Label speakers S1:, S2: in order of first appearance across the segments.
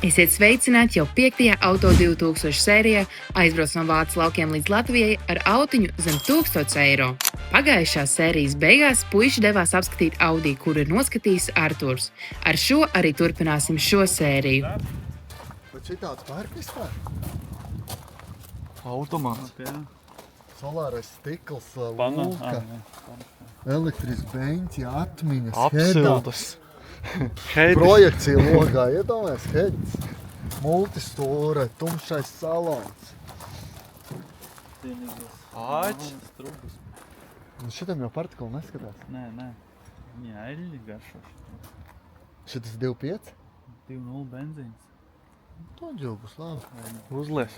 S1: Esiet sveicināti jau 5. Auto 2000 sērijā, aizbrauc no Vācijas laukiem līdz Latvijai ar autiņu zem 1000 eiro. Pagājušās sērijas beigās puiši devās apskatīt Audi, kuru ir noskatījis Arturs. Ar šo arī turpināsim šo sēriju.
S2: Bet šitāds pērk vispār?
S3: Automāts.
S2: Solārais stikls,
S3: Pana.
S2: lūka, elektriski beņķi, atmiņas,
S3: Apsildas.
S2: projekcija logā, iedomājies, heads, multistūre, tumšais salons.
S3: Āķis.
S2: Un šitam jau partikuli neskatās.
S4: Nē. Viņa eļļi garšoši.
S2: Šitas 2.5?
S4: 2.0 benzīns.
S2: To ģilbus, labi.
S3: Uzlies.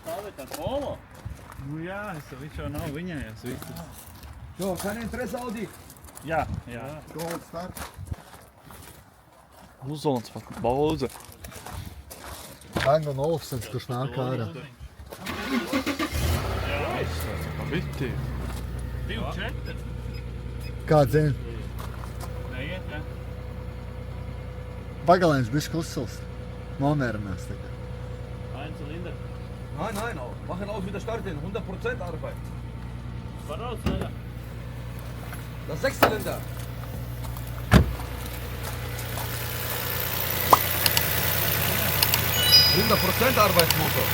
S4: Tā vai tā polo? Nu jā, viņš jau nav viņējās visu.
S5: So, kann ich Interesse Audi?
S4: Jā.
S2: Gold start.
S3: Uzons pat Bauze.
S2: Bang & Olufsens, kurš nāk ārā.
S3: Vitī.
S4: 2.4.
S2: Kā zini?
S4: Neiet, jā.
S2: Pagalēns bišķi uzsilst. Nomierinās tikai.
S4: Ein Zylinder.
S5: Nein, machen aus wieder starten, 100% Arbeit.
S4: Var raus, jā.
S5: Das 6-Zylinder. Arbeitsmotor.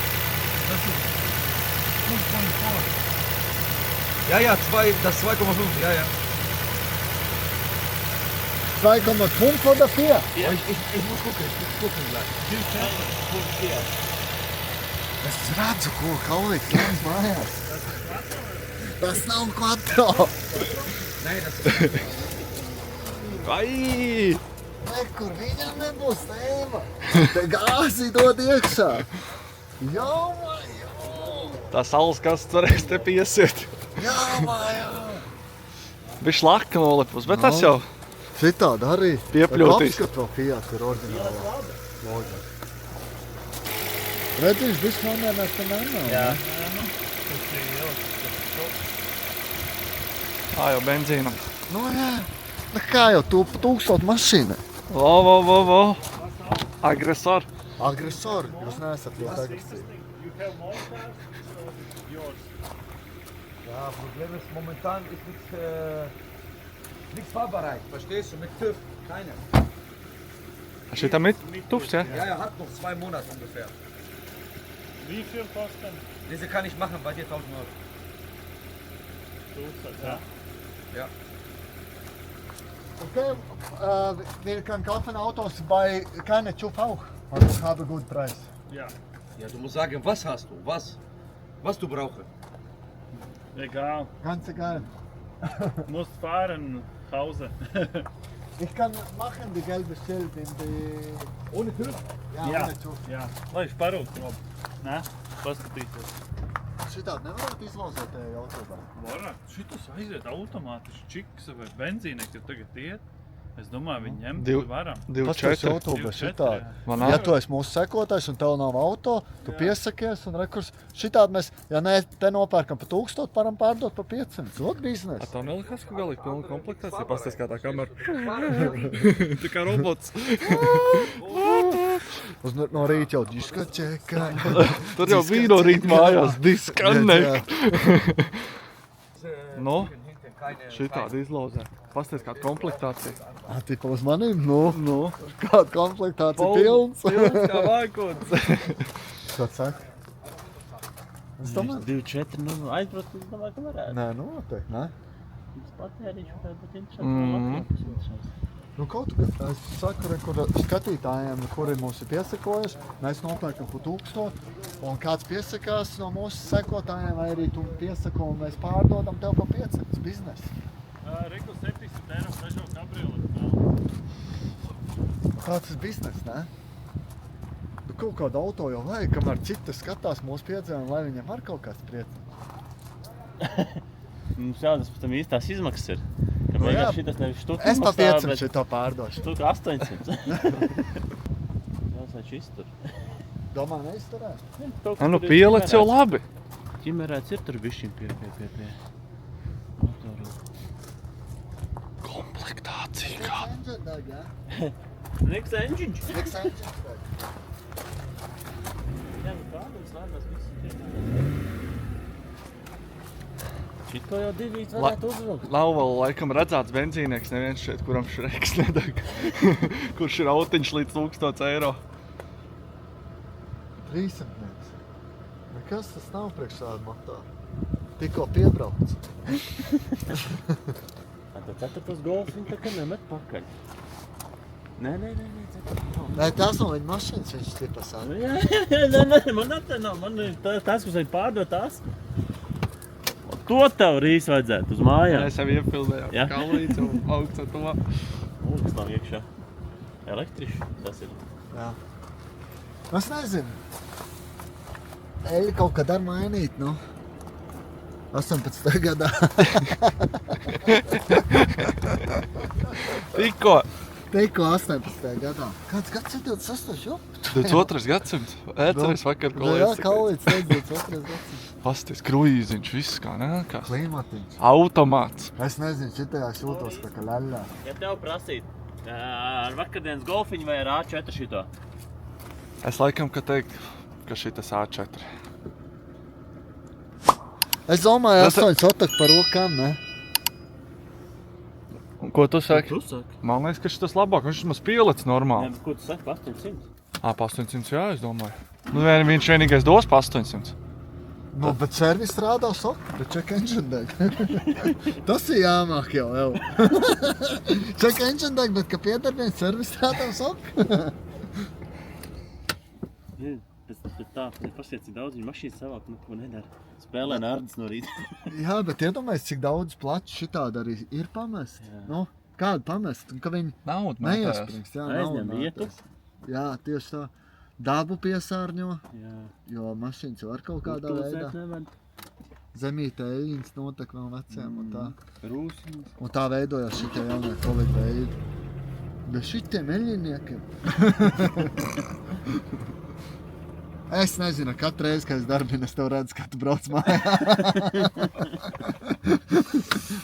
S5: Ja, das 2,5, ja.
S2: 2,5 oder 4?
S5: Ja. Ich muss gucken gleich.
S2: Es redzu, ko Kaulīts lēns mājās. Tas nav kvadro.
S5: Nein, das ist...
S3: Ai!
S2: Nekur viņam nebūs tēma. Te gāzi dod iekšā. Jā.
S3: Tā saules kasts varēs te piesiet.
S2: Jā.
S3: Bišķi laka nolipus, bet tas jau
S2: Šitādi arī.
S3: Piepļautīs.
S2: Apskat vēl Fiat ir oriģinālā loģa. Redzīšu, bišķi nomierinās tam nav.
S4: Jā.
S3: tā jau benzīnam.
S2: Nu jā. Nu kā jau tu 1000 mašīna.
S3: Vo. Agresor.
S2: Agresori. Jūs neesat ļoti agresīvi.
S5: Ja, Problem ist, momentan ist nichts fahrbereit. Verstehst du? Mit TÜV. Keine.
S3: Šitam ir tuvs, ja?
S5: Ja, hat noch 2 Monate ungefähr.
S4: Wie viel kosten?
S5: Diese kann ich machen bei dir 1000 Euro.
S4: Ja.
S5: Ja.
S2: Okay, wir können kaufen Autos bei keine TÜV auch. Und ich habe gut Preis.
S4: Ja.
S5: Ja, du musst sagen, was hast du? Was du brauchst.
S4: Egal.
S2: Ganz egal.
S4: Musst fahren, Hause.
S2: Ich kann machen die gelbe Schild in die...
S5: Ohne TÜV?
S2: Ja,
S4: Jā.
S2: ohne TÜV.
S4: Jā. Lai parūk, Rob. Nē? Paskatīties.
S2: Šitādi nevarētu izlozēt tajā autobā.
S4: Varat. Šitas aiziet automātiski čiks vai benzīnieki, ja tagad iet. Es domāju, viņi ņemt varam.
S3: 2,4.
S2: autobā šitādi.
S3: Man
S2: Ja
S3: nāk.
S2: tu esi mūsu sekotājs un tev nav auto, tu piesakies un rekurs. Šitādi mēs, ja ne, te nopērkam pa 1000, varam pārdot pa 500. Lūk biznesa.
S3: Tā nelikās, ka galīgi pilna komplektācija. Pasties kā tā kamera. Tā kā robots.
S2: No rīta jau diskoteka.
S3: Tur jau bija no rīt mājās. Disconnect. Nu, šitādi izlauzē. Pasties kā komplektācija.
S2: Tipa uz manīm? Nu. Kāda komplektācija
S3: Pilns
S2: pilns?
S3: kā vākots.
S2: Ko saka? Es domāju.
S4: 2.4, nu aizbrauc, es domāju, ka varētu.
S2: Nē, noteikti, ne?
S4: Tas patērīšu, bet interesanti.
S2: Nu, kaut kā es saku, kur skatītājiem, kuri mūs ir piesakojuši, mēs nopērkam pa 1000, un kāds piesakās no mūsu sekotājiem, vai arī tu piesako, un mēs pārdodam tev pa 500 biznesa.
S4: Reku 700 eiro Peugeot Cabriolet.
S2: Tāds ir biznes, ne? Nu, kaut kādu auto jau vajag, kamēr citi skatās mūsu piedzējumu, lai viņiem ar kaut kāds priecē.
S4: Mums jādas pat tam īstās izmaksas ir. Ka
S2: Nu jā.
S4: beigās šitas nevis štuka
S2: Es pa
S4: maksā,
S2: 500
S4: bet
S2: šito pārdošu.
S4: štuka 800. Jāsāč iztur.
S2: Domā, neizturē?
S3: Nu, pielec jau labi.
S4: Ķimerēts ir tur bišķiņ pie motoru.
S3: Komplektācija kā.
S2: Enģeļdeg, jā?
S4: Next engine.
S2: Next engine bag.
S4: Jā, nu kādams lēmās visu. Šito jau divīs varētu uzvilkt.
S3: Nav vēl laikam redzēts benzīnieks neviens šeit, kuram šreks nedeg. Kurš ir autiņš līdz 1000 eiro.
S2: 300 metrs. Nekas tas nav priekš šādu motoru. Tikko piebrauc.
S4: Tad ceturtos golfs viņi tā kā nemet pakaļ. Nē, ceturtos.
S2: Nē, tās nav viņa mašīnas, viņš stipa sāka.
S4: Nē, man te nav. Man ir tas, kas viņi pārdod tās. To tev rīs vajadzētu uz mājām.
S3: Mēs jau iepildējām.
S4: Ja?
S3: Kalvīts un augsts ar to.
S4: Kas nav iekšā? Elektriši tas ir.
S2: Jā. Es nezinu. Eļi kaut kad ar mainīt, nu. 18. gadā.
S3: Tikko.
S2: Tikko 18. gadā. Kāds gads ir 28, jo?
S3: 22. gadsimts. Ēceries vakar
S2: Jā,
S3: kolēģis.
S2: Kalvīts teica 22. gadsimts.
S3: Pasties, kruīziņš, viss kā nākās.
S2: Klimatiņš.
S3: Automāts.
S2: Es nezinu, šitajā es jūtos tā kā ļaļā.
S4: Ja tev prasīt ar vakardienas golfiņu vai ar A4 šito?
S3: Es laikam, ka teikt, ka šitas A4.
S2: Es domāju,
S3: Tas-
S2: 8 otak par rokām, ne?
S3: Un ko tu saki?
S4: Tu saki?
S3: Man liekas, ka šitas labāk, viņš maz pielec normāli.
S4: Ko tu saki? 800?
S3: Pa 800, jā, es domāju. Nu, viņš vienīgais dos pa 800.
S2: Nu, bet servis strādā sok, bet check engine deg. Tas ir jāmāk jau. Check engine deg, bet ka piedarbienes servis strādā sok.
S4: Bet tā, pasiet, cik daudz viņa mašīnas savāk, ko nedara. Spēlē nārdas no rīta.
S2: Jā, bet iedomājies, cik daudz plaču šitādi arī ir pamest.
S4: Jā.
S2: Nu, kādu pamest? Un ka viņi
S3: Naudu
S2: neiespringst. Jā,
S4: Aizņem
S2: nav
S4: vietu.
S2: nākās. Jā, tieši tā. Dabu piesārņo,
S4: Jā.
S2: jo mašīnas var kaut kādā veidā. Zemītē eļļiņas notek vēl veciem un tā.
S4: Rūsiņas.
S2: Un tā veidojās šitie jaunie Covid veidi. Bez šitiem eļļiniekiem. Es nezinu, katru reizi, kad es darbinu, es tev redzu, ka tu brauc mājā.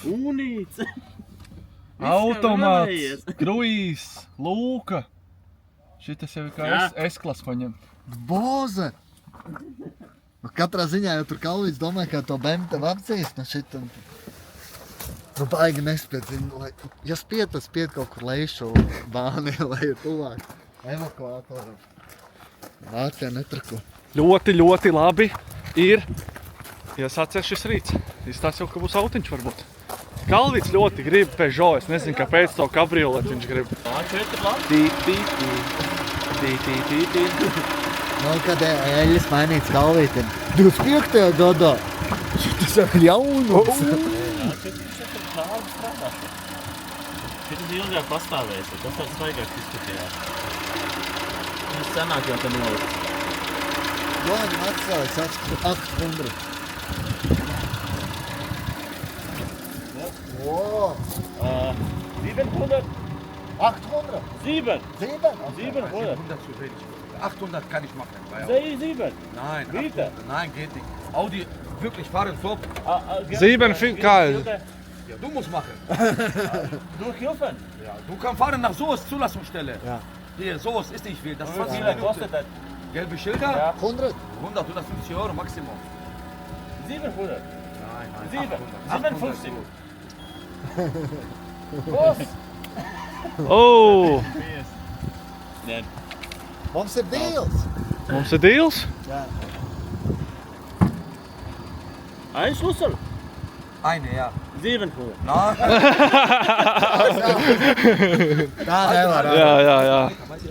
S4: Unīts!
S3: Automāts, kruīz, lūka. Šitas jau ir kā
S4: Jā.
S3: S-klas paņem.
S2: Boze! Nu, katrā ziņā jau tur Kalvīts domāja, ka to bēmu tev apdzīs no šitam. Nu, baigi nespiet, lai... Ja spiet, tad spiet kaut kur lejušo bāni, lai ir tuvāk evakuātoram. Vācijā netrako.
S3: Ļoti, ļoti labi ir, ja sācies šis rīts. Izstās jau, ka būs autiņš varbūt. Kalvīts ļoti grib Peugeot, es nezinu, kāpēc to kabrioletu viņš grib.
S4: A4 labi?
S3: Tī.
S2: Nu, kad eļļas mainīts Kalvītim 25. gadā. Šitas jau ir jaunums.
S4: Šādi strādā. Šitas ilgāk pastāvēs, tas tāds svaigāks izskatījās. Tas senāk jau te nolikt.
S2: Joņi atstājas 800. Wow!
S4: 700?
S2: 800?
S4: 7!
S2: 7?
S4: 700!
S5: 100 zu wenig. 800 kann ich machen. Bei
S4: 7!
S5: Nein,
S4: Bitte?
S5: 800. Nein, geht nicht. Audi, wirklich fahren top.
S3: 7, geil.
S5: Ja, du musst machen.
S4: Durchhilfen?
S5: Ja, du kannst fahren nach Soest, Zulassungsstelle.
S2: Ja.
S5: Hier, Soest ist nicht viel. Das ist 20
S4: Wie viel
S5: Minuten.
S4: kostet das?
S5: Gelbe Schilder?
S4: Ja.
S2: 100?
S5: 100, 150 Euro Maximum.
S4: 700?
S5: Nein,
S4: 57.
S5: 800.
S4: Was?
S3: Oh,
S4: Nē,
S2: Mums ir deals!
S3: mums ir dīls?
S2: Jā.
S4: Einschlüssel?
S5: Eine, ja.
S4: 700.
S5: Nein.
S2: Tā nevar.
S3: Jā.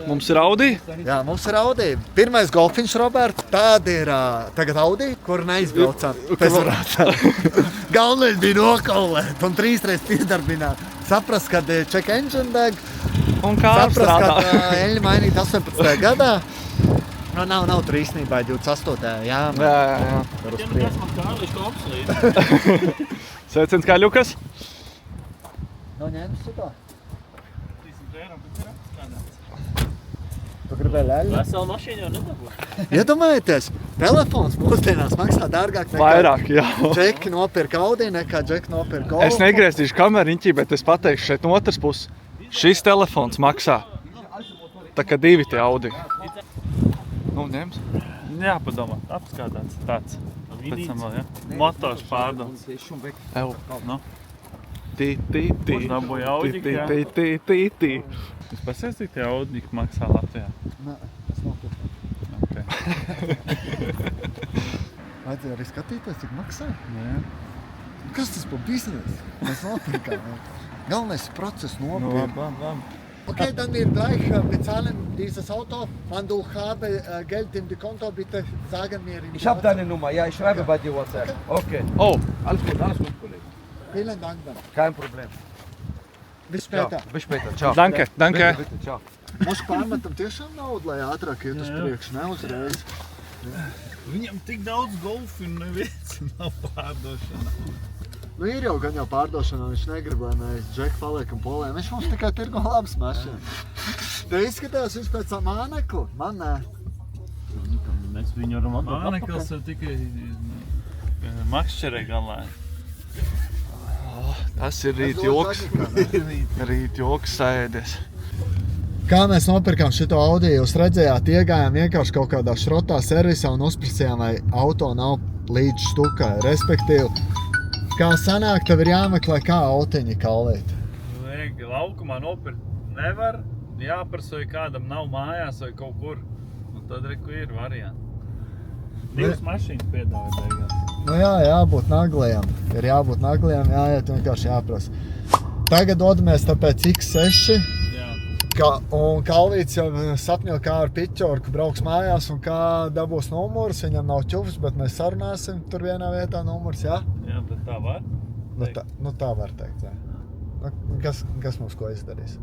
S3: Mums ir Audi.
S2: Jā, mums ir Audi. Pirmais golfiņš, Roberts. Tāda ir tagad Audi, kur neizbraucām. Galvenais bija nokaulēt un 3 reizes piedarbināt. Saprast, kad check engine deg.
S3: Un kā
S2: Saprast,
S3: strādā.
S2: kad eļļa mainīt 18. gadā. Nu, nav tur īstenībā 28. Jā.
S3: Jā.
S4: Ja nu kas man Kārlis Kops līdz.
S3: Sveiciens kā Ļukas.
S2: Nu, ņemsi šito.
S4: 300 eiro, bet ir apskādāts.
S2: Tu gribēji eļļu?
S4: Vesela mašīna jau nedabū.
S2: Iedomājieties, telefons mūsdienās maksā dārgāk nekā
S3: Vairāk, jā.
S2: Džeki nopirka Audi, nekā Džeki nopirka Golfu.
S3: Es negriezīšu kameru riņķī, bet es pateikšu šeit no otras puses. Šis telefons maksā Tā kā divi tie Audi. Nu, ņems. Jāpadomā, apskādāts tāds. Pēc tam vēl, ja? Motors pārdots. Evo, nu. Tī.
S4: Dabūja Audi, jā.
S3: Tī.
S4: Jūs pasies, cik tie Audi maksā Latvijā?
S2: Nē, es nopirku.
S4: Okay.
S2: Vajadzēja arī skatīties, cik maksā.
S4: Jā.
S2: Kas tas par biznesu? Mēs nopirkām. Galvenais ir process nopirkt.
S4: Labi.
S2: Okay, dann wir gleich bezahlen dieses Auto. Wenn du habe Geld in die Konto, bitte sagen mir.
S5: Ich habe deine Nummer, ja, ich schreibe bei dir WhatsApp. Okay.
S3: Oh,
S5: Alles gut, Kollege.
S2: Vielen Dank dann.
S5: Kein Problem.
S2: Bis
S5: Ja,
S2: später.
S5: bis später. Ciao.
S3: danke.
S5: Bitte, ciao.
S2: Mums pārmetam tiešām naudu, lai ātrāk iet uz priekšu, ne uzreiz.
S4: Viņam tik daudz golfu un neviens nav pārdošanā.
S2: Nu, ir jau gan jau pārdošanā, viņš negrib, lai mēs Džeku paliekam polē. Viņš mums tikai tirgo labas mašīnas. Te izskatās viņš pēc mānekla? Man nē.
S4: Mēs viņu varam atdot. Mānekls ir tikai makšķerē galā.
S3: Tas ir rīt joks sēdies.
S2: Kā mēs nopirkām šito Audi, jūs redzējāt, iegājām vienkārši kaut kādā šrotā servisā un uzprasījām, vai auto nav līdz štukai. Respektīvi, kā sanāk, tev ir jāmeklē kā autiņi kalvīt.
S4: Laukumā nopirkt nevar, jāprasa, vai kādam nav mājās vai kaut kur. Un tad reku ir varianti. Divas mašīnas piedāvā beigās.
S2: Nu jā, jābūt nagliem. Ir jābūt nagliem, jāiet vienkārši jāprasa. Tagad dodamies tāpēc X6. Un Kalvīts jau sapņo, kā ar piķorku brauks mājās un kā dabūs numurs. Viņam nav ķufs, bet mēs sarunāsim tur vienā vietā numurs, jā?
S4: Jā, bet tā var?
S2: Tā var teikt, jā. Kas mums ko izdarīs?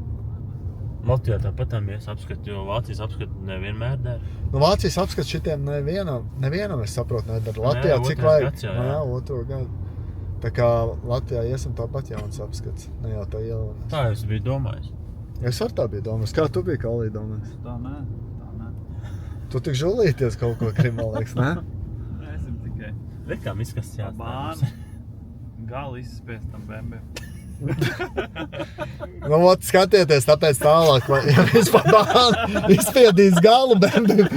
S4: Latvijā tāpatām mēs apskatu, jo Vācijas apskatu nevienmēr der.
S2: Nu, Vācijas apskats šitiem nevienam es saprotu, nedara. Latvijā cik
S4: otrais
S2: vajag?
S4: gads jau,
S2: jā, otro gadu. Tā kā Latvijā iesim tāpat jauns apskats, ne jau tā ielūnas.
S4: Tā es biju domājis.
S2: Es ar tā biju domājis. Kā tu biji Kalvī domājis?
S4: Tā nē.
S2: Tu tik žulīties kaut ko krimalēks, ne?
S4: Esam tikai. Rekām izskats jāstāv. Bāni. Gali izspiest tam bembiem.
S2: Nu, ot, skatieties, tāpēc tālāk, ja vispār bāni izspiedīs galu bembim,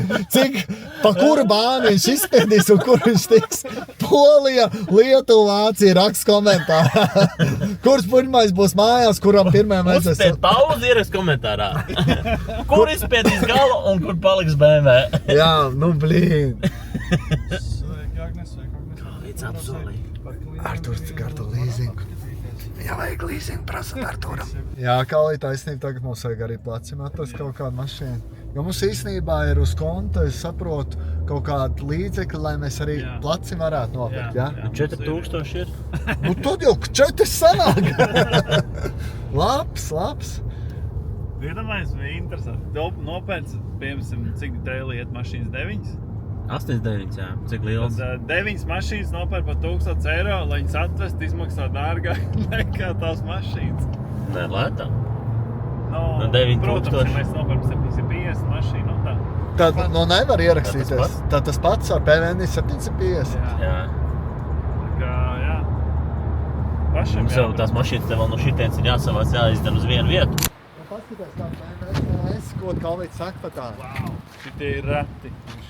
S2: pa kuru bāni viņš izspiedīs un kur viņš tiks. Polija, Lietuva, Vācija, raksts komentārā. Kurš pirmais būs mājās, kuram pirmajam vajadzēs?
S4: Uzspied pauzi, ierakst komentārā. Kur izspiedīs galu un kur paliks BMW?
S2: Jā, nu blīn.
S4: Līdz apsolī.
S2: Arturs tik ar to līzingu. Jā, vajag līzingu prasat Arturam. Jā, Kalvī, taisnība, tagad mums vajag arī placim atrast kaut kādu mašīnu. Jo mums īstenībā ir uz konta, es saprotu, kaut kādu līdzekli, lai mēs arī placim varētu nopirkt, jā?
S4: 4000 ir.
S2: Nu, tad jau 4 sanāk. Labs.
S4: Iedomājies, bija interesanti. Nopēc, piemēram, cik tēli iet mašīnas 9? 8-9, jā. Cik liels? Tad 9 mašīnas nopēr par 1000 eiro, lai viņas atvest izmaksā dārgāk nekā tās mašīnas. Nē, lētāk. No 9000. Protams, ja mēs nopērkam 750 mašīnu, no tā.
S2: Tad nevar ierakstīties. Tad tas pats ar PVN 750.
S4: Jā. Tā kā, jā. Pašam mums jau tās mašīnas te vēl no šitienes ir jāsavāc, jāizdara uz vienu vietu.
S2: Paskatās kā BMW, ko Kalvīts saka par tā.
S4: Wow.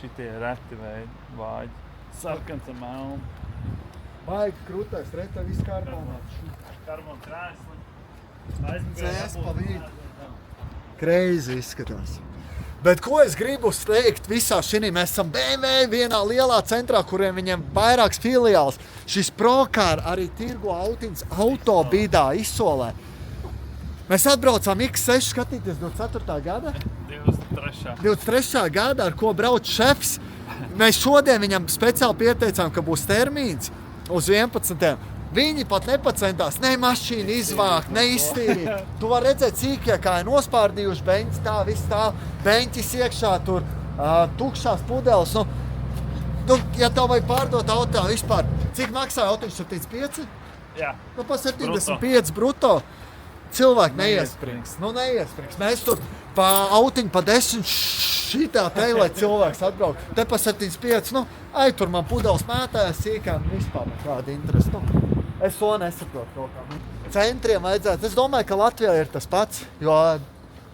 S4: Šitie ir reti veidi, vāģi. Sarkans ar melnu.
S2: Baigi krūtais, retā viss karbonāts.
S4: Karbon krēsli.
S2: Cēs pa vidu. Crazy izskatās. Bet ko es gribu teikt visā šinī? Mēs esam BMW vienā lielā centrā, kuriem viņiem vairāks filiāls. Šis Procar arī tirgo autiņas autobīdā izsolē. Mēs atbraucām X6 skatīties 24. gada. 23. gada, ar ko brauc šefs. Mēs šodien viņam speciāli pieteicām, ka būs termīns uz 11. Viņi pat nepacentās, ne mašīnu izvākt, ne iztīrīt. Tu var redzēt cīkie, kā ir nospārdījuši beņķis tā, viss tā, beņķis iekšā tur, tukšās pudeles. Nu, ja tev vajag pārdot auto vispār, cik maksāja autiņš 75?
S4: Jā.
S2: Nu, pa 75 bruto. Cilvēki neiesprings. Mēs tur pa autiņu pa 10 šitā te, lai cilvēks atbrauk. Te pa 75, tur man pudeles mētājas sīkām, vispār nekāda interesa. Es to nesaprotu kaut kā. Centriem vajadzētu. Es domāju, ka Latvijā ir tas pats, jo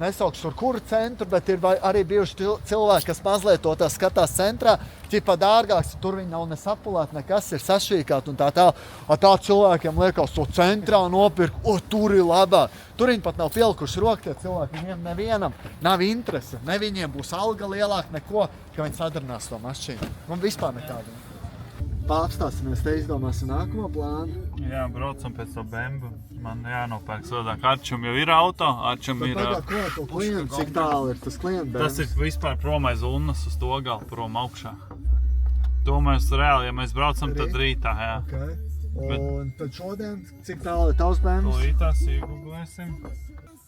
S2: nesaukšu tur kuru centru, bet ir arī bijuši cilvēki, kas mazliet to tā skatās centrā, ķipa dārgāks, tur viņi nav nesapulēti, nekas ir sašīkāt un tā. Tā cilvēkiem liekas, to centrā nopirkt, tur ir labāk. Tur viņi pat nav pielikuši roku, tie cilvēki, viņiem nevienam nav interese, ne viņiem būs alga lielāka, neko, ka viņi sadarbinās to mašīnu. Un vispār nekādu. Pārstāsimies, te izdomāsim nākamo plānu.
S4: Jā, braucam pēc to bembu. Man jānopērk sodāk. Arčum jau ir auto, Arčum ir...
S2: Ko to klientu, cik tālu ir tas klientu bembs?
S4: Tas ir vispār prom aiz Unnas uz to galu, prom augšā. To mēs reāli, ja mēs braucam, tad rītā, jā.
S2: Okay. Un tad šodien, cik tālu ir tavs bembs?
S4: Lītās iegooglēsim.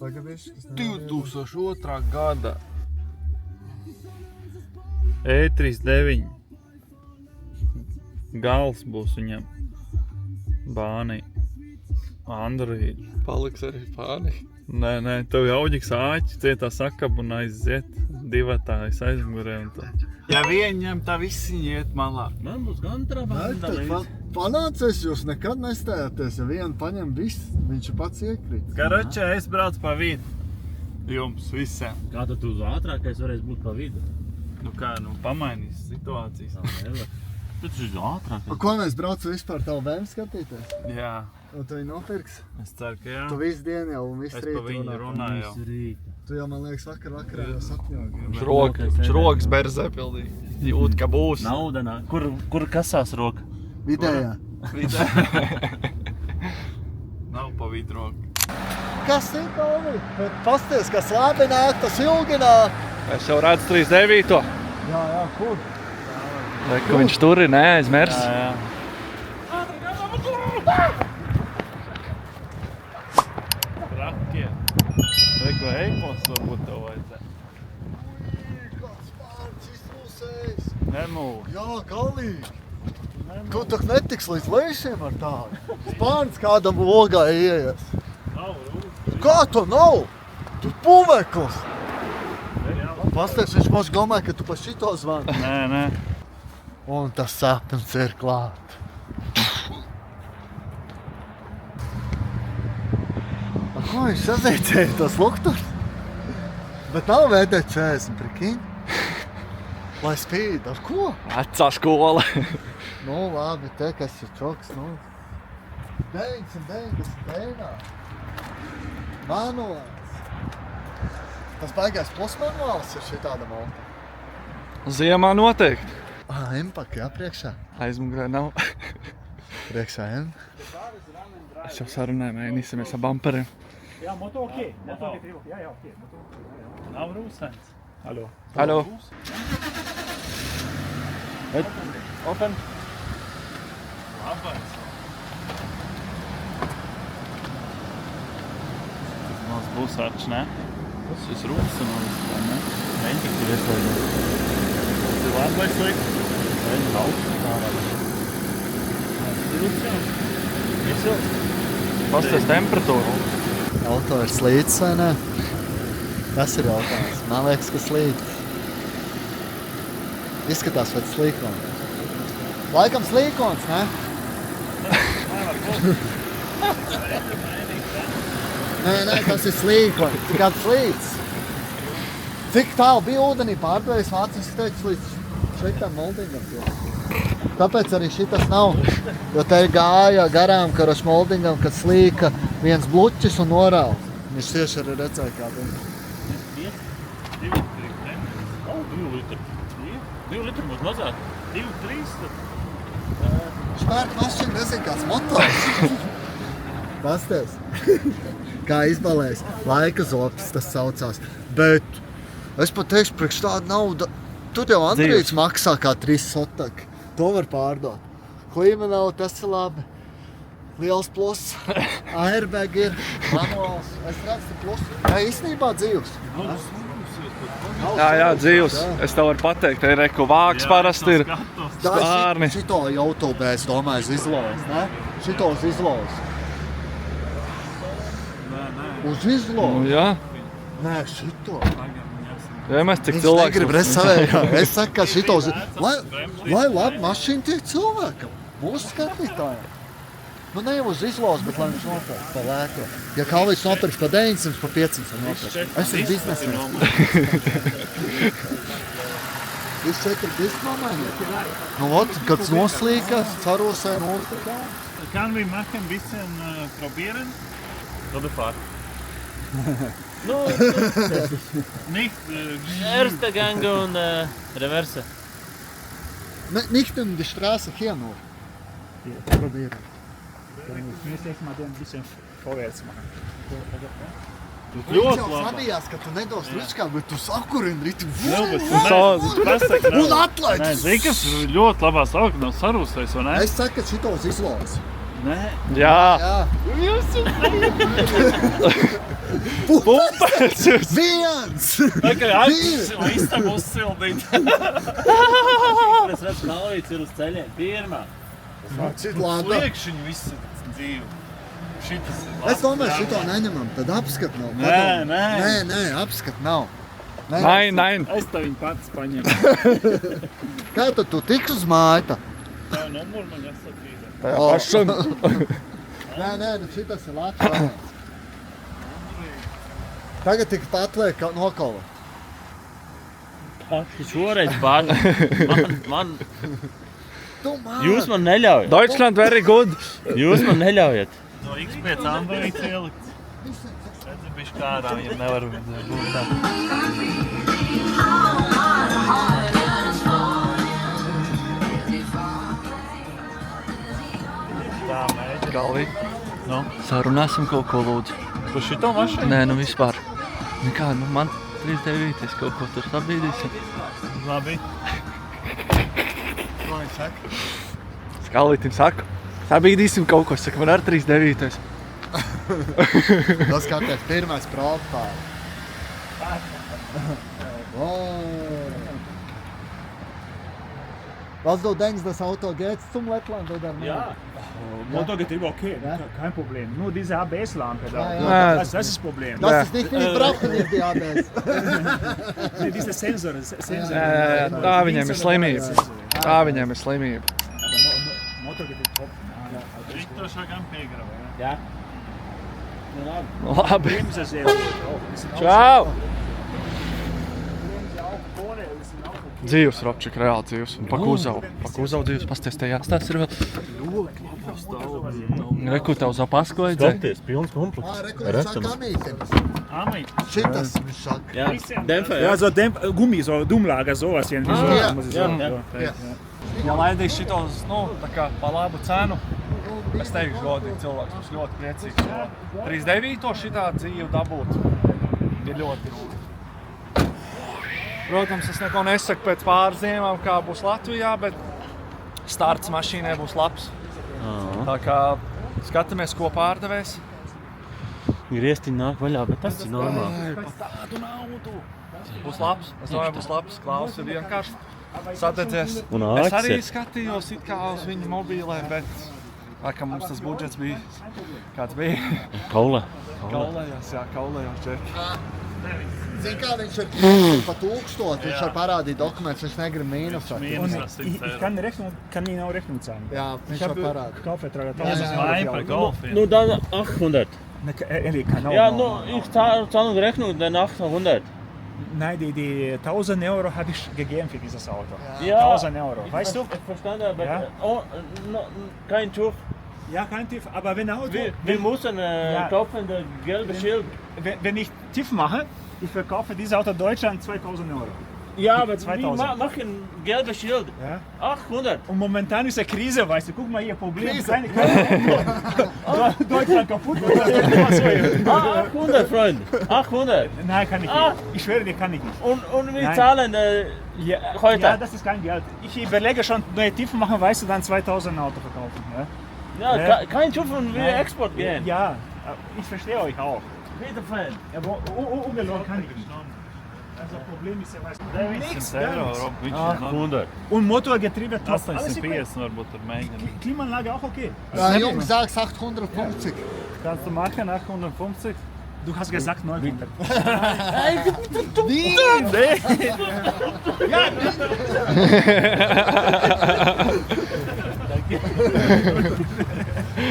S2: Pagaviši, kas
S4: 2002. gada E39 gals būs viņam bānī. Android.
S3: Paliks arī pāni.
S4: Nē, tev jauģiks āķi, cietā sakabu un aiziet divatājs aizmugurē un tā. Ja viņam tā visi iet malā.
S3: Man būs kontrabanda līdz.
S2: Panācies, jūs nekad nestājāties, ja vienu paņem viss, viņš ir pats iekrīt.
S4: Karačē, es braucu pa vidu. Jums visiem.
S3: Kā tad uz ātrākais varēs būt pa vidu?
S4: Nu kā, pamainīs situācijas.
S3: Tas ir ātrākais.
S2: Ko mēs braucam vispār tavu bēmu skatīties?
S4: Jā.
S2: Un tu viņu nopirks?
S4: Es ceru, ka jā.
S2: Tu visu dienu jau un visu
S4: Es
S2: rītu
S4: pa viņu runāju jau.
S2: Tu jau, man liekas, vakarā jau sapņoji.
S3: Rokas berzē pildīgi. Jūt, ka būs.
S6: Nauda, kur kasās roka?
S2: Vidējā.
S4: Nav pa vidu roka.
S2: Kas ir, Kalvi? Pasties, kas labi nāk, tas ilgi nāk.
S3: Es jau redzu 39.
S2: Jā, kur?
S3: Ka viņš tur ir, neaizmers.
S4: Jā. Rakie. Reku eikos varbūt tev vajadzētu.
S2: Kāds pārts izlūsējis.
S4: Nemūs.
S2: Jā, galīgi. Tu tak netiks līdz lēšiem ar tādu. Spārns kādam logā ieies.
S4: Nav rūs.
S2: Kā tu nav? Tu puveklis. Pasties, viņš moši domāja, ka tu pa šito zvani.
S4: Nē.
S2: Un tas sapnis ir klāt. Ar ko viņš sazīcēja tos lukturs? Bet nav VD40, prikiņ. Lai spīd, ar ko?
S3: Vecā skola.
S2: Nu labi, te kas ir čoks, 990 dēnā. Manuāls. Tas baigais plusmanuāls ir šitāda monta.
S3: Ziemā noteikti.
S2: M-pak, jā, priekšā.
S3: Aizmugurē nav.
S2: Priekšā M.
S3: Es jau sarunāju, mēģināsimies ar bumperiem.
S6: Jā, moto ok. Moto ok, jā, ok.
S4: Nav rūsēns.
S3: Halo.
S6: Open.
S4: Labais. Tas mums būs atš, ne? Tas ir rūs un vispār, ne?
S6: Mēģi, kur ieslēdot.
S4: Tas ir labais likt.
S6: Mēģi,
S3: Pasties temperatūru.
S2: Auto ir slīdis vai ne? Tas ir jautājums. Man liekas, ka slīdis. Izskatās pēc slīkona. Laikam slīkons, ne? Nē, tas ir slīkons. Kāds slīds. Cik tālu bija ūdenī pārdevējis Vācijas teicis līdz šitām moldingam. Tāpēc arī šitas nav, jo te gāja garām karoš moldingam, kad slīka viens bluķis un norāva. Viņš tieši arī redzēja kādu.
S6: 2 litri. 2 litri būs mazāk.
S4: 2-3 tad.
S2: Špērk mašīna nezinu kāds motors. Pasties. Kā izbalējis. Laika zops tas saucās. Bet es pat teikšu, priekš tāda nauda. Tur jau Andrīts maksā kā 3 sotaki. To var pārdot. Klīma nav, tas ir labi. Liels pluss. Airbag ir. Manuāls. Es redzu, pluss. Jā, īstenībā dzīvs.
S3: Jā, dzīvs. Es tev varu pateikt, te ir reku vāks parasti ir. Spārni.
S2: Šito YouTube, es domāju, uz izlozi, ne? Šito uz izlozi. Uz izlozi?
S3: Jā.
S2: Nē, šito.
S3: Jā, mēs cik
S2: Viņš
S3: cilvēks.
S2: negrib resavējā. Es saku, ka šito uz... Lai labi mašīna tiek cilvēkam. Mūsu skatītājiem. Nu, ne jau uz izlozes, bet lai viņš nopērk pa lēto. Ja Kalvīts nopērks pa 900, pa 500 nopērks. Es esmu biznesmenis. Viss 4 biznesmēni. Nu, ot, kad noslīka, sarūsē noslīka.
S4: Kan vi maken een beetje proberen?
S6: Op de vaart.
S4: Nicht
S6: Eerste gang und reverse.
S2: Nicht in die Straße hier nur. Probieren.
S5: Wir müssen jetzt mal ein bisschen vorwärts machen.
S2: Viņš jau sabijās, ka tu nedos ručkā, bet tu sakurini rītu. Un atlaid!
S4: Nē, zini, kas ļoti labā stāvoklī nav sarūsējis, vai ne?
S2: Es saku, ka šito uz izlozes.
S4: Nē.
S3: Jā.
S2: Pumpēc! Viens!
S4: Vai istabā uzsildīt?
S6: Es redzu, Kalvīts ir uz ceļiem. Pirmā.
S4: Liekšiņu visu dzīvi. Šitas ir labs.
S2: Es domāju, šito neņemam, tad apskat nav. Nē, apskat nav.
S3: Nein.
S4: Es tev viņu pats paņemu.
S2: Kā tu tik uz māju?
S4: Tā numuru man jāsakrīda.
S3: Tajā pašam.
S2: Nē, šitas ir labs. Tagad tik patliek nokala.
S6: Šoreiz pār. Jūs man neļaujat.
S3: Deutschland very good.
S6: Jūs man neļaujat.
S4: No X5 Androids ielikts. Redzi, bišķi kārā, ja nevaru būt tā. Tā, mēģi.
S3: Galvī.
S4: Nu?
S3: Sarunāsim kaut ko lūdzu.
S4: Par šito mašīnu?
S3: Nē, nu vispār. Nekā, nu man 39. kaut ko tur sabīdīsim.
S4: Labi.
S2: Ko viņš saka?
S3: Skalītim saku. Sabīdīsim kaut ko, saka, man ar 39.
S2: Tas skaties, pirmais prototāli. Was du denkst, das Auto geht zum Lettland oder nicht?
S5: Ja. Motorgetriebe okay, kein Problem. Nur diese ABS-Lampe da.
S2: Ja.
S5: Das ist das Problem.
S2: Das ist nicht, wir brauchen nicht die ABS.
S5: Diese Sensor.
S3: Tā viņiem ir slimība. Tā viņiem ir slimība.
S5: Motorgetriebe top.
S4: Šito šo gan piegrava,
S5: Ja.
S3: Labi.
S5: Bremse sehr gut auch.
S3: Čau!
S5: Bremse auch vorne, wir sind auch okay.
S3: Dzīvs, Robčik, reāli dzīvs. Un pakūzau dzīvs, pasties te jāstās ir vēl. Reku tev zapasku vajadzēja.
S6: Skaties, pilns komplekts.
S2: Reku, saka amītim.
S4: Amīt.
S2: Šitas viņš saka.
S6: Ja, Dämpfer.
S5: Ja, so Gummi, so Dummlager, sowas irgendwie. So,
S2: ja.
S5: muss ich
S6: Ja,
S5: sagen.
S6: ja.
S3: Ja laidīs šitos, nu, tā kā pa labu cenu, es teikšu godīgi, cilvēks būs ļoti priecīgs, jo 39. šitā dzīvi dabūt ir ļoti grūti. Protams, es neko nesaku pēc pāris dienām, kā būs Latvijā, bet starts mašīnai būs labs. Tā kā skatāmies, ko pārdevēs.
S6: Griestiņi nāk vaļā, bet tas ir normāli.
S3: Par tādu naudu! Būs labs, es domāju, būs labs. Klaus ir vienkārši sadedzies.
S6: Un
S3: Es arī
S6: āķis.
S3: skatījos it kā uz viņu mobilē, bet laikam mums tas budžets bija, kāds bija.
S6: Kaulē.
S3: Kaulējos, Džeki.
S2: Zini, kā viņš ir pa 1000, viņš var parādīt dokumentus, viņš negrib mīnusat.
S5: Und ich kann Ihnen auch Rechnung zahlen.
S2: Jā,
S5: Ich
S2: viņš var
S5: habe
S2: parādīt.
S5: Kaufvertrag.
S4: Nein, par golfiem.
S6: Nu, dann 800.
S5: Ehrlich, kann auch.
S6: Ja,
S5: noch.
S6: nu, ich zahle Rechnung, dann 800.
S5: Nein, die 1000 Euro habe ich gegeben für dieses Auto.
S6: Ja.
S5: 1000 Euro, weißt du?
S6: Ich verstanden, aber
S5: Ja.
S6: kein Tuch.
S5: Ja, kein TÜV, aber wenn Auto,
S6: Wir müssen kaufen das gelbe Schild.
S5: wenn ich TÜV mache, ich verkaufe dieses Auto Deutschland 2000 Euro.
S6: Ja, aber
S5: 2000.
S6: wir machen gelbe Schild.
S5: Ja?
S6: 800.
S5: Und momentan ist eine Krise, weißt du, guck mal hier, Problem. Deutschland kaputt.
S6: Ah, 800, Freund. 800.
S5: Nein, kann ich
S6: Ah.
S5: nicht. Ich schwöre dir, kann ich nicht.
S6: Und wir
S5: Nein.
S6: zahlen
S5: Ja,
S6: heute.
S5: Ja, das ist kein Geld. Ich überlege schon, neue TÜV machen, weißt du, dann 2000 Auto verkaufen. Ja?
S6: Ja, kein Tuch und wir
S5: Nein.
S6: Export gehen.
S5: Ja, ich verstehe euch auch.
S6: Bitte, Freund.
S5: Aber ungelogen kann ich nicht. Also Problem ist ja, weißt du, nichts,
S4: 900 eiro,
S5: gar nichts.
S4: Rob, viņš ir
S6: 800.
S5: Und Motorgetriebe top, alles super.
S4: 850 varbūt ar mēģinu.
S5: Klimaanlage auch okay.
S2: Ja, Jungs, sag's 850.
S4: Kannst du machen, 850?
S5: Du hast gesagt 900.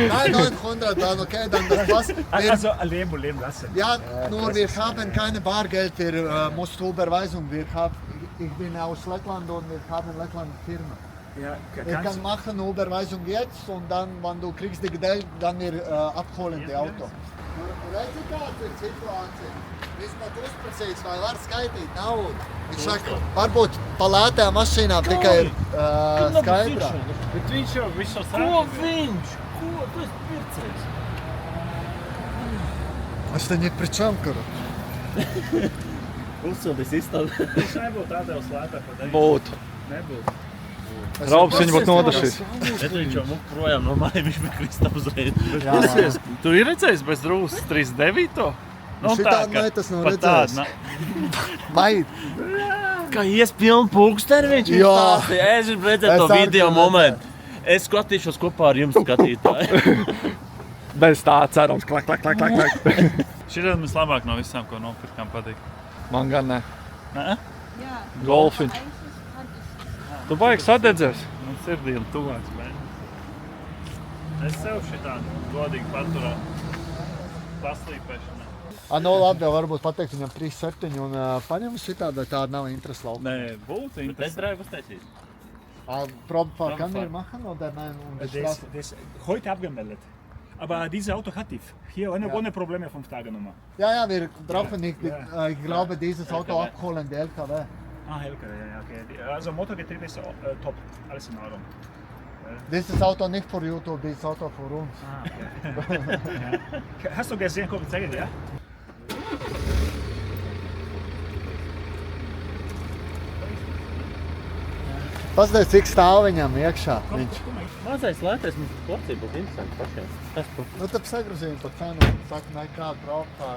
S2: Nein, 900, dann okay, dann das passt.
S5: Also leben lassen.
S2: Ja, nur wir haben keine Bargeld für Musterüberweisung. Ich bin aus Lettland und wir haben Lettland Firma.
S5: Ja,
S2: Ich kann machen eine Überweisung jetzt und dann, wenn du kriegst die Geld, dann wir abholen die Auto. Vai var skaitīt naudu. Viņš saka, varbūt palētā mašīnā tikai skaidrā.
S4: Bet viņš jau visu
S6: Ko viņš? Ko? Tu esi pircējs.
S2: Es te ни при чем, короче.
S6: Uzsūdīs izstādi.
S4: Viņš nebūtu atdevis lētāk par 9.
S3: Būtu.
S4: Nebūtu.
S3: Raubs viņu būtu nodašījis.
S6: Bet viņš jau mūk projām no mani, viņš bija Kristap uzreiz.
S4: Tu ir redzējis bez drūzes 39?
S2: Šitādi vai tas nav redzējis? Vai?
S6: Kā ies pilnu pulksteri viņš ir
S2: Jā.
S6: stāstīja. Es gribu redzēt to
S2: Es arī
S6: video
S2: gribu
S6: momentu. Es skatīšos kopā ar jums skatītāji.
S3: Bez tā cerams, klak.
S4: Šitā mums labāk no visām, ko nopirkām, patīk.
S3: Man gan ne.
S4: Nē?
S3: Golfiņš. Tu baigi sadedzies.
S4: Man sirdīm tuvāks, bet es sev šitādu godīgi paturētu paslīpēšanā.
S2: No labi, jau varbūt pateikt viņam 3,7 un paņem šitādi, vai tāda nav interesi lauka.
S4: Nē, būtu
S6: Tas
S4: interesanti.
S6: drive uztaisīt.
S2: Probfahr kann wir machen oder nein? Und die Straße.
S5: Das heute abgemeldet. Aber dieses Auto hat TÜV. Hier ohne Probleme 5 Tage Nummer.
S2: Ja, wir brauchen nicht. Ich glaube, dieses Auto abholen, die LKW.
S5: Ah, LKW, ja, okay. Also Motorgetriebe ist top. Alles in Ordnung.
S2: Dieses Auto nicht für YouTube, dieses Auto für uns.
S5: Ah, okay. Hast du gesehen, komm, ich zeige dir.
S2: Pastāstiet, cik stāv viņam iekšā. Viņš.
S6: Mazais lētais mums porcija būtu interesanti pašiem. Kas par?
S2: Nu, tad sagrozījumi par cenu. Saka, nekādu brauktā.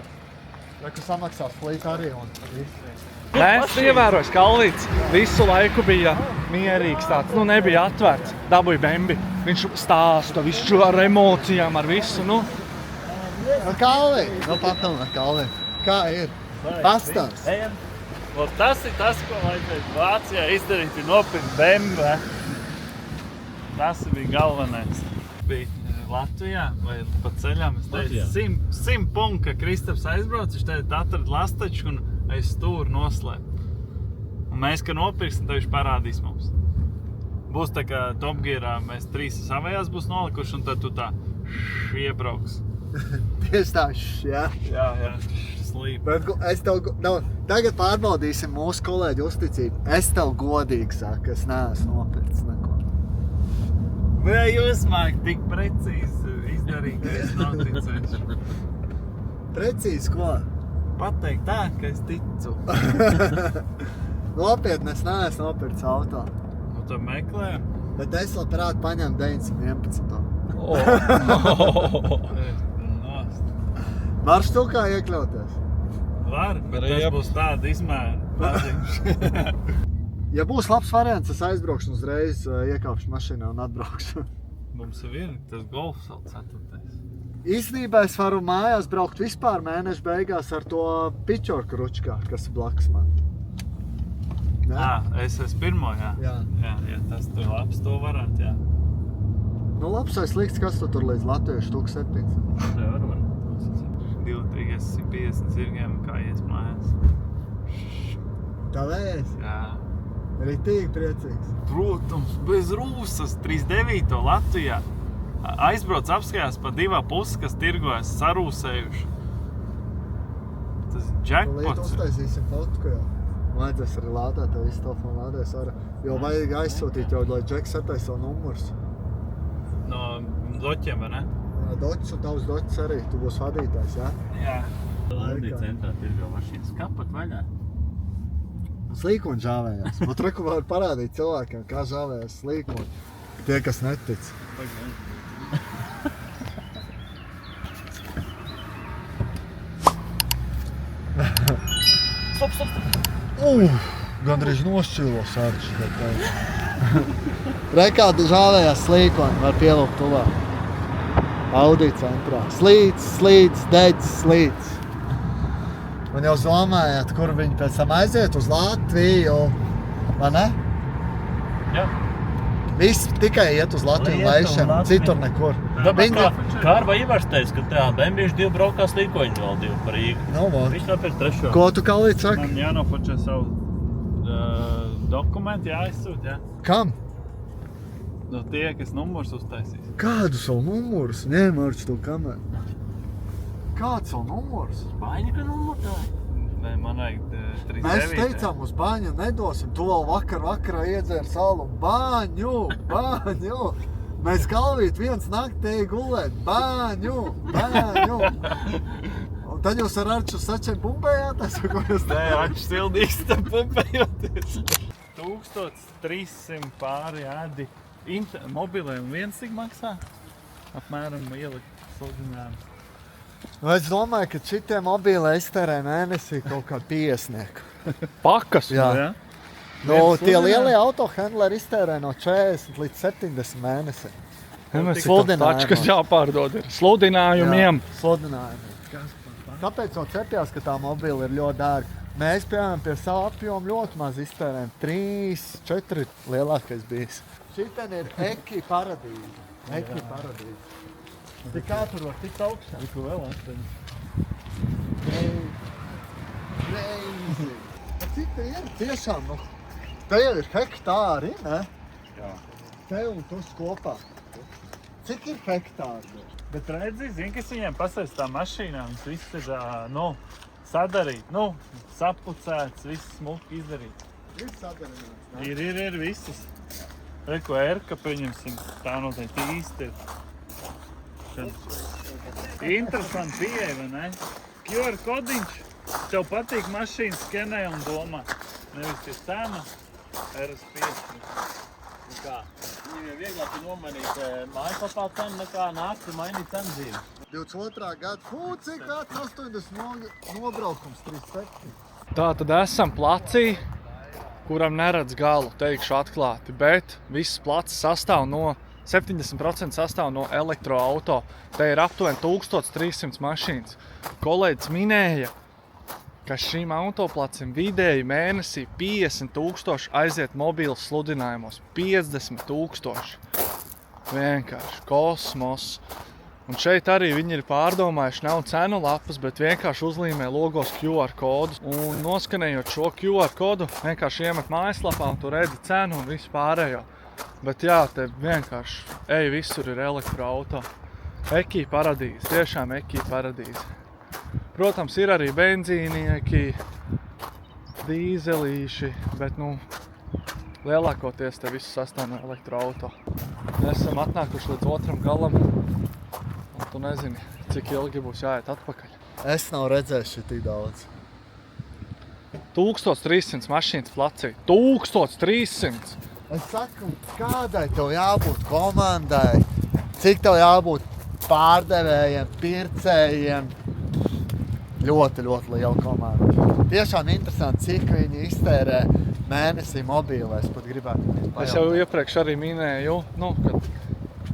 S2: Vai, ka samaksās flīt arī un viss.
S3: Nē, es ievēroju, Kalvīts visu laiku bija mierīgs tāds, nebija atvērts. Dabūja Bembi. Viņš stāsta visu ar emocijām, ar visu,
S2: Kalvi! Papilnā Kalvi. Kā ir? Pastāst.
S6: Ejam.
S4: Tas ir tas, ko vajadzēja Vācijā izdarīt, ir nopirkt BMW. Tas bija galvenais. Bija Latvijā vai pa ceļām, es teicu, 100 punktu, ka Kristaps aizbrauc, viņš teica, atrad lastaču un aiz stūri noslēp. Un mēs, ka nopirksim, tad viņš parādīs mums. Būs tā kā Top Gearā, mēs 3 savējās būs nolikuši un tad tu tā iebrauks.
S2: Tieši tā, jā.
S4: Jā, slīp.
S2: Bet es tev, tagad pārbaudīsim mūsu kolēģi uzticību. Es tev godīgi saku, es neesmu nopircis neko.
S4: Vai jūs mākat tik precīzi izdarīt, ka es noticēšu?
S2: Precīzi ko?
S4: Pateikt tā, ka es ticu.
S2: Nopietni, es neesmu nopircis auto.
S4: Nu, tad meklējam.
S2: Bet es labprāt paņemu 911. Varš tu kā iekļauties?
S4: Var, bet tas būs tāda izmēra paziņš.
S2: Ja būs labs variants, es aizbraukšu uzreiz, iekāpšu mašīnā un atbraukšu.
S4: Mums jau ir tas golfs vēl 4.
S2: Īstenībā es varu mājās braukt vispār mēneša beigās ar to pičorku ručkā, kas ir blakus man.
S4: Es esmu pirmo, jā. Jā, tas tur labs, to varētu, jā.
S2: Nu labs vai slikts, kas tu tur līdz Latviešu 1700?
S6: Jā, var.
S4: 250 zirgiem kā ies mājās.
S2: Tā vēs?
S4: Jā.
S2: Ritīgi priecīgs.
S4: Protams, bez rūsas 39. Latvijā. Aizbrauc apskajās pa 2,5, kas tirgojas sarūsējuši. Tas
S2: Līdz
S4: jackpots.
S2: uztaisīsim fotku jau. Vajadzēs arī lādēt, tev visu telefonu lādēs arī. Jo vajag aizsūtīt jau, lai Džeks attaiso numurs.
S4: No doķiem, vai ne?
S2: Doķis un tavs doķis arī, tu būs vadītājs, jā?
S4: Jā.
S6: Laidī centrā tirgo mašīnas. Kapat vaļā.
S2: Slīkoni žāvējās. Bet reku var parādīt cilvēkiem, kā žāvējās slīkoni. Tie, kas netic.
S6: Stop!
S2: Gandrīz nošķīlo sarģi. Rekādi žāvējās slīkoni var pielūkt tuvāk. Audi centrā. Slīds, deģis. Un jau domājāt, kur viņi pēc tam aiziet uz Latviju, vai ne?
S4: Jā.
S2: Viss tikai iet uz Latviju laišanu, citur nekur. Viņi...
S6: Kārva Ivars teica, ka tā bembieši 2 braukās līkoņi vēl 2 par Rīgu. Viņš nopēc 3.
S2: Ko tu Kalīt saki?
S4: Man jānofočē savu dokumentu, jāizsūt, jā?
S2: Kam?
S4: No tie, kas numurs uztaisīs.
S2: Kādu savu numurus? Ņēmārts to kameru. Kāds savu numurus?
S6: Baņika numurā?
S4: Nē, man vajag 39.
S2: Mēs teicām, uz baņu nedosim. Tu vēl vakarā iedzēri salu. Baņu! Mēs Kalvīt viens naktī gulēt. Baņu! Un tad jūs ar Arču sačiem pumpējāties?
S4: Nē, Arču sildīs te pumpējoties. 1300 pāri ēdi. Mobiliem viens cik maksā? Apmēram ielikt sludinājumu.
S2: Es domāju, ka šitie mobīli iztērē mēnesī kaut kā 50.
S3: Pakas?
S2: Jā. No, tie lielie autohandleri iztērē no 40 līdz 70 mēnesī.
S3: Tačkas jāpārdod ir sludinājumiem.
S2: Jā, sludinājumiem. Tāpēc jau cepjās, ka tā mobīla ir ļoti dārga. Mēs, piemēram, pie savu apjomu ļoti maz iztērējam. 3-4 lielākais bijis. Šitien ir Eki paradīze. Eki paradīze. Tik kā tur var tikt augšā?
S4: Viku vēl atveņu.
S2: Crazy. Cik te ir tiešām? Te jau ir hektāri, ne?
S4: Jā.
S2: Te un tos kopā. Cik ir hektāri?
S4: Bet redzi, zini, kas viņiem pasēs tā mašīnā, viņas viss ir, sadarīt, sapucēts, viss smuki izdarīt.
S2: Ir sadarināts, ne?
S4: Ir visas. Reku ērka, pieņemsim, tā noteikti īsti ir. Interesanti pieeja, vai ne? QR kodiņš, tev patīk mašīna skenē un domā. Nevis pie cena, RS5.
S6: Kā? Viņam ir vieglāk nomainīt mājaslapā cenu nekā nākt mainīt cenu dzīvi.
S2: 22. gada, cik kāds 80 nobraukums 37.
S3: Tā tad esam placī, kuram neredz galu, teikšu atklāti, bet viss placis sastāv no 70% sastāv no elektroauto. Te ir aptuveni 1300 mašīnas. Kolēģis minēja, ka šīm autoplacim vidēji mēnesī 50,000 aiziet mobīlas sludinājumos. 50,000. Vienkārši kosmos. Un šeit arī viņi ir pārdomājuši, nav cenu lapas, bet vienkārši uzlīmē logos QR kodus. Un noskanējot šo QR kodu, vienkārši iemet mājaslapā un tu redzi cenu un visu pārējo. Bet jā, te vienkārši visur ir elektroauto. Eki paradīze, tiešām Eki paradīze. Protams, ir arī benzīnieki, dīzelīši, bet lielākoties te visu sastāv no elektroauto. Mēs esam atnākuši līdz otram galam, un tu nezini, cik ilgi būs jāiet atpakaļ.
S2: Es nav redzējis šitik daudz.
S3: 1300 mašīnas placī. 1300!
S2: Es saku, kādai tev jābūt komandai, cik tev jābūt pārdevējiem, pircējiem. Ļoti liela komanda. Tiešām interesanti, cik viņi iztērē mēnesī mobīlēs, pat gribētu pajautāt.
S3: Es jau iepriekš arī minēju,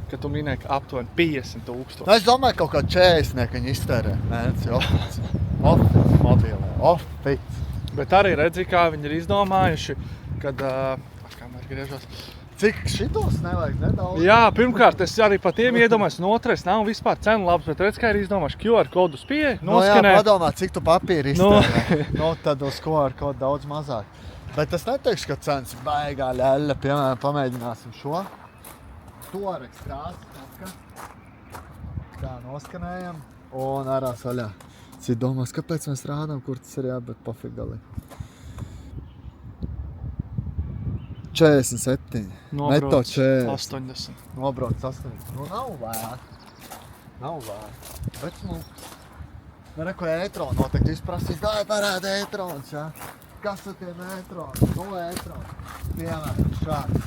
S3: ka tu minēji, ka aptuveni 50,000.
S2: Es domāju, kaut kā 40 viņi iztērē mēnesī ofici. Ofici mobīlē, ofici.
S3: Bet arī redzi, kā viņi ir izdomājuši, kad griežos.
S2: Cik šitos nevajag nedaudz?
S3: Jā, pirmkārt, es arī par tiem iedomājos, un otrais nav vispār cenu labs, bet redz, kā ir izdomājuši QR kodus pieeja, noskanē.
S2: Jā, padomā, cik tu papīri iztērē. Tad uz QR kodu daudz mazāk. Bet es neteikšu, ka cenas ir baigā ļaļa. Piemēram, pamēģināsim šo. Toreks krāsa. Tā, noskanējam. Un ārā saļā. Cik domās, kāpēc mēs rādām, kur tas ir bet pofig galīgi. 47. Neto 40.
S3: 80.
S2: Nobrauc 80. Nav lēti. Bet, reku e-tronu noteikti izprasīs. Dai parāda e-trons, jā. Kas ir tiem e-troni? E-troni. Piemēram, šādi.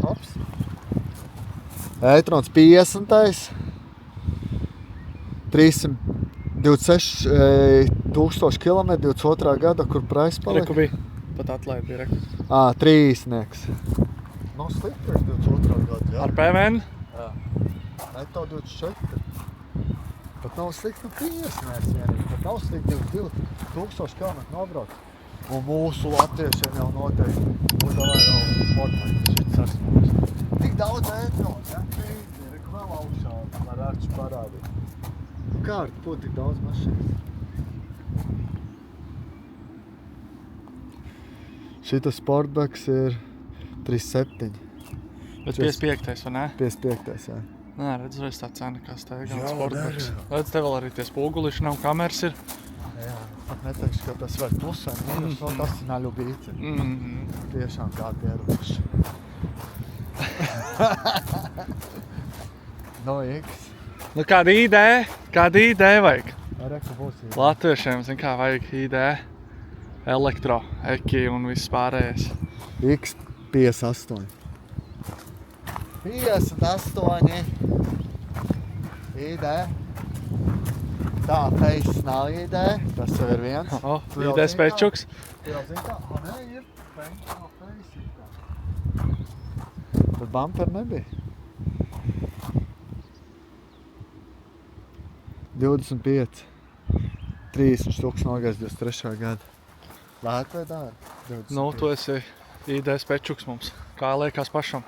S2: Hops. E-trons 50. 326,000 km 22. gada, kur price palika?
S3: Reku bija. Pat atlaid bija reku.
S2: 3-nieks. Nav sliktāks 22. gada, jā.
S3: Ar PVN?
S2: Jā. Neto 24. Pat nav slikts 50 vienīgi. Pat nav slikts 22,000 km nobraukt. Un mūsu latviešiem jau noteikti būtu vēl sportmaiņas šeit sasmūs. Tik daudz metros, ja? Ir vēl augšā, var arču parādīt. Kā ar būtu tik daudz mašīnas? Šita sportbaks ir 3,7.
S3: Bet 55, vai ne?
S2: 55, jā.
S3: Nē, redz, vairs tā cena, kā steigā sportbaks. Redz, te vēl arī tie spoguliši nav, kameras ir.
S2: Jā, pat neteikšu, ka tas var plus vai mīnus, no tas ir naļubīci. Tiešām kā pieruši. No X.
S3: Nu, kāda ideja vajag?
S2: Reku būs ideja.
S3: Latviešiem, zin kā, vajag ideja. Elektro, eki un viss pārējais.
S2: X58. 58. Ideja. Tā, face nav ideja, tas jau ir viens.
S3: Ideja spēčuks.
S2: Tu jau zini tā? Nē, ir face ir tā. Bet bumper nebija. 25. 30 štuks nogais 23. gada. Lēt vai dāri?
S3: Nu, tu esi ideja spēčuks mums. Kā liekas pašam?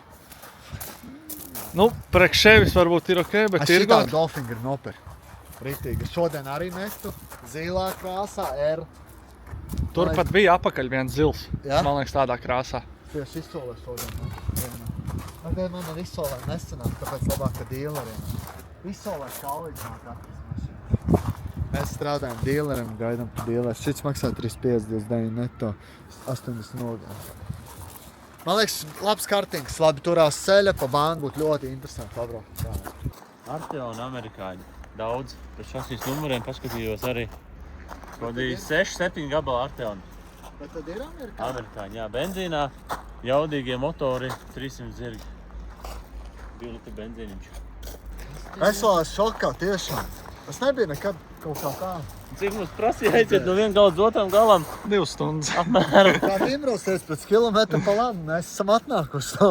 S3: Nu, priekš ševis varbūt ir ok, bet ir
S2: Šitā Golfinger nopir. Ritīgi. Šodien arī mestu. Zilā krāsā R.
S3: Turpat bija apakaļ viens zils.
S2: Jā?
S3: Man liekas tādā krāsā.
S2: Tieši izsolē šodien. Man ir izsolē nesanāk, tāpēc labāk, ka dīleriem. Izsolē kaulīgs nāk atkas mašīnas. Mēs strādājam dīleriem, gaidām pa dīlers. Šits maksā 3,529 neto, 80 nogās. Man liekas, labs kartings, labi turās ceļa, pa bānu būtu ļoti interesanti pabraukt.
S6: Arteoni amerikāņi. Daudz. Pēc šasīs numuriem paskatījos arī. Kodīgi 6-7 gabala Arteoni.
S2: Bet tad ir amerikāņi?
S6: Amerikāņi, jā. Benzīnā jaudīgie motori 300 zirgi. 2 litri benzīniņš.
S2: Es vēl esmu šokā, tiešām. Tas nebija nekad kaut kā tā.
S6: Cik mums prasīja aiziet no viena gala uz otram galam?
S3: 2 stundas.
S6: Apmēram.
S2: Kā Dimros teica, pēc kilometra pa labi, mēs esam atnākuši to.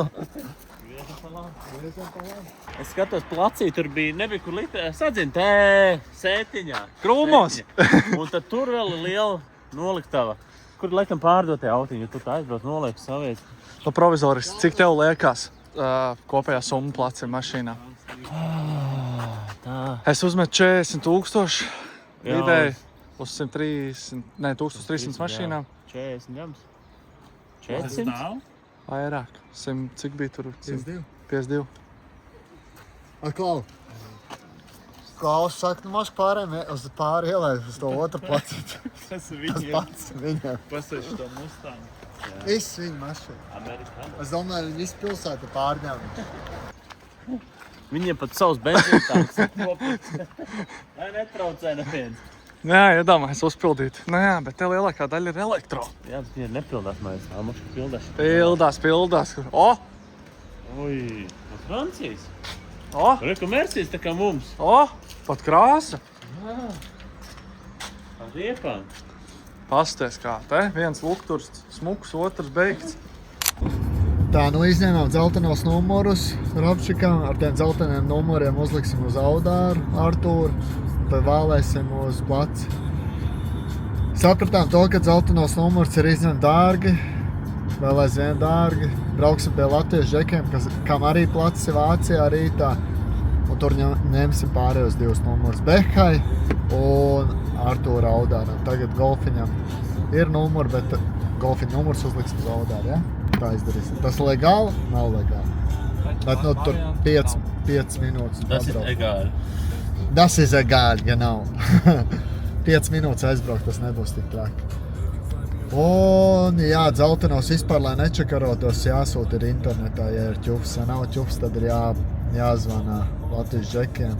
S6: Es skatos placī, tur nebija kur likt, sadzina tē, sētiņā.
S3: Krūmos?
S6: Un tad tur vēl ir liela noliktava. Kur laikam pārdot tie autiņi, ja tu tā aizbrauc nolieku savietu.
S3: Nu, provizoriski, cik tev liekas kopējā summa placa mašīnā?
S6: Tā.
S3: Es uzmetu 40,000
S6: Jā,
S3: ideju uz 1300 mašīnām.
S6: 40 grams.
S4: Tas
S6: 400?
S4: nav?
S3: Vairāk. Cik bija tur?
S2: 52.
S3: 52.
S2: Klau. Klaus saka, nu moši pārējiem uz pāri ielēt uz to otru placīti.
S4: Tas ir
S2: Tas
S4: viņiem.
S2: pats viņiem.
S4: Pasaži to Mustang.
S2: Viss viņa mašīna.
S6: Amerikāņi.
S2: Es domāju, viņi visu pilsētu pārņēma.
S6: Viņiem pat savs benzīntāks. Lai netraucē neviens.
S3: Jā, iedomājies uzpildīt. Nu jā, bet te lielākā daļa ir elektro.
S6: Jā, bet viņi nepildās mēs. Maška pildās.
S3: Pildās. O!
S6: Ui, no Francijas.
S3: O!
S6: Reku Mercedes tā kā mums.
S3: O! Pat krāsa.
S6: Ar riepām.
S3: Pasties kā te. Viens lukturs smuks, otrs beigts.
S2: Tā, nu izņēmām dzeltenos numurus Robčikam. Ar tiem dzelteniem numuriem uzliksim uz Audāru, Artūru. Tad vēlēsim uz placi. Sapratām to, ka dzeltenos numurus ir izņemt dārgi. Vēl aizvien dārgi. Brauksim pie latviešu džekiem, kam arī placis ir Vācijā rītā. Un tur ņemsim pārējos 2 numurus Behai un Artūra Audāram. Tagad Golfiņam ir numuri, bet Golfiņa numurs uzliksim uz Audāru, ja? Tā izdarīsim. Tas ir legāli? Nav legāli. Bet nu tur 5 minūtes.
S6: Tas ir egāli.
S2: Tas ir egāli, ja nav. 5 minūtes aizbraukt, tas nebūs tik traki. Un jā, dzeltenos vispār, lai nečakarotos, jāsūt ir internetā, ja ir ķufs. Ja nav ķufs, tad ir jāzvanā Latvijas džekiem,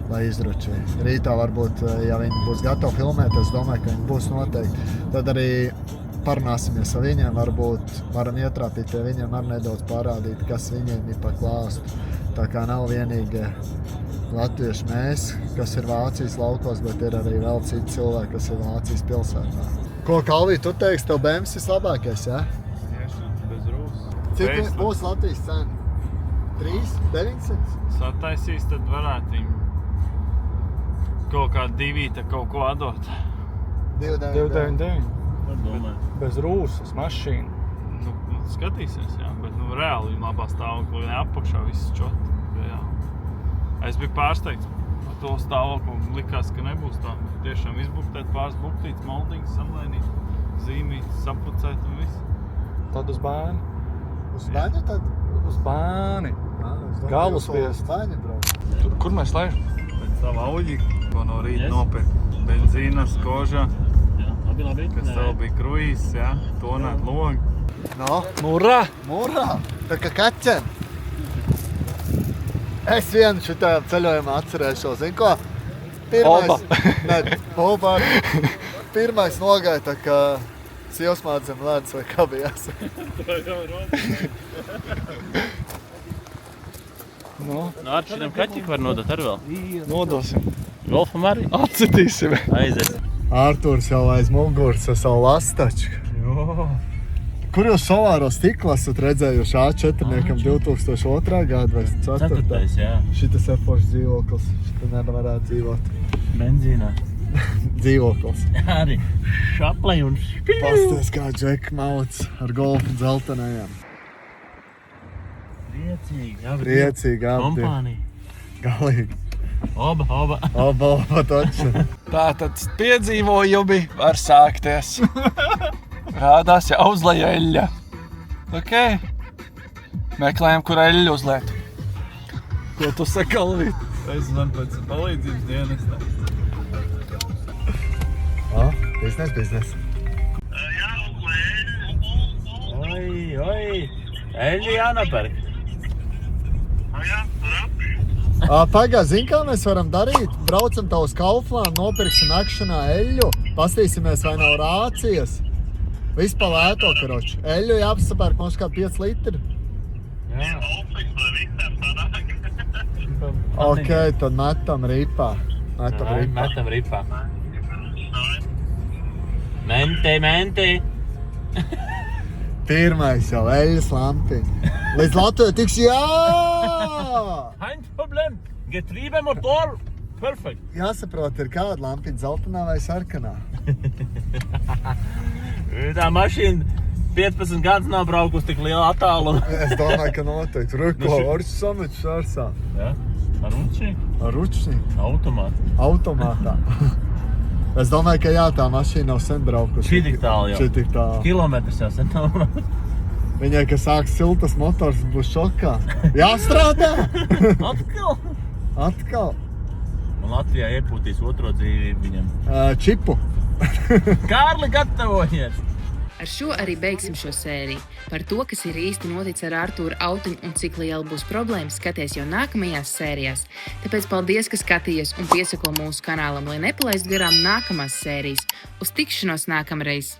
S2: lai izručī. Rītā varbūt, ja viņi būs gatavi filmēt, es domāju, ka viņi būs noteikti. Tad arī parunāsimies ar viņiem, varbūt varam ietrāpīt pie viņiem ar nedaudz parādīt, kas viņiem ir pa klāstu. Tā kā nav vienīgi latvieši mēs, kas ir Vācijas laukos, bet ir arī vēl citi cilvēki, kas ir Vācijas pilsētā. Ko, Kalvī, tu teiksi, tev BMS ir labākais, ja?
S4: Tieši, bez rūs.
S2: Cik būs Latvijas cena? 3,900?
S4: Sataisīs, tad varētu viņu kaut kā 2 kaut ko atdot.
S2: 2,99.
S3: Bez rūsas mašīna.
S4: Nu, skatīsies, jā, bet reāli viņa labā stāvoklī apakšā viss čot. Jā. Es biju pārsteigts par to stāvokli, likās, ka nebūs tā. Tiešām izbuktēt pāris buktītes, maldīgas, samlēnīt, zīmītes, sapucēt un viss.
S3: Tad uz bāni.
S2: Uz baņu tad?
S3: Uz bāni. Galvaspiest.
S2: Uz baņu brauc.
S3: Kur mēs laižam?
S4: Pēc savu auģi, ko no rīta nopirkt. Benzīnas, koža,
S6: Labi.
S4: kas tev bija kruīzes, jā, tonēt logi.
S2: No,
S3: Murā!
S2: murā! Tā kā kaķen! Es vienu šitā ceļojumā atcerēšos, zinu ko?
S3: Oba.
S2: Oba. Pirmais nogāja tā kā sievsmāt zem ledus vai kabijās.
S3: Nu,
S6: Ar šitam kaķiku var nodot arī vēl.
S3: nodosim.
S6: Golfam arī.
S3: Atcitīsim.
S6: Aizies.
S2: Ārturs jau aiz muguras ar savu lastaču.
S3: Jo.
S2: Kur jūs solāro stiklu esat redzējuši A4-niekam 2002. gada vai 4.
S6: Ceturtais, jā.
S2: Šitas ir foršs dzīvoklis. Šitā nevarētu dzīvot.
S6: Benzīnā.
S2: Dzīvoklis.
S6: Arī šaplai un špiļu.
S2: Pasties kā Džek Mauts ar golfu dzeltenajām.
S6: Priecīgi.
S2: Priecīgi abi.
S6: Kompānija.
S2: Galīgi.
S6: Oba.
S2: Oba taču.
S3: Tātad piedzīvojumi var sākties. Rādās jau uzlēja eļļa. Ok. Meklējam, kur eļļu uzlēt. Ko tu saki, Alvīt?
S4: Es zinu pēc palīdzības dienestā.
S2: Biznes.
S6: Oi. Eļļu jānopērk.
S2: Pagā, zini, kā mēs varam darīt? Braucam tā uz Kauflandu, nopirksim akšanā eļļu, pastīsimies, vai nav rācijas. Viss pa lēto, karoči. Eļļu jāapsapērk mums kā 5 litri.
S6: Jā.
S2: Ok, tad metam ripā.
S6: Metam ripā. Menti.
S2: Pirmais jau eļļas lampiņa. Līdz Latvijai tiks jā!
S6: Kein Problem. Getriebe, Motor. Perfekt.
S2: Jāsaprot, ir kāda lampiņa, zeltainā vai sarkanā.
S6: Tā mašīna 15 gadus nav braukusi tik lielu attālumu.
S2: Es domāju, ka noteikti. Ruko, orķis samečs arsā.
S6: Jā. Ar ručīku?
S2: Ar ručnīku. Automātā. Es domāju, ka jā, tā mašīna nav sen braukusi.
S6: Šitik tālu jau.
S2: Šitik tālu.
S6: Kilometrs jau sen nav braukusi.
S2: Viņai, ka sāks siltas motors, būs šokā. Jāstrādā! Atkal.
S6: Un Latvijā iepūtīs otro dzīvību viņam.
S2: Čipu.
S6: Kārli, gatavojies!
S1: Ar šo arī beigsim šo sēriju. Par to, kas ir īsti noticis ar Artūru Autiņu un cik liela būs problēma, skaties jau nākamajās sērijās. Tāpēc paldies, ka skatījies un piesako mūsu kanālam, lai nepalaistu garām nākamās sērijas. Uz tikšanos nākamreiz!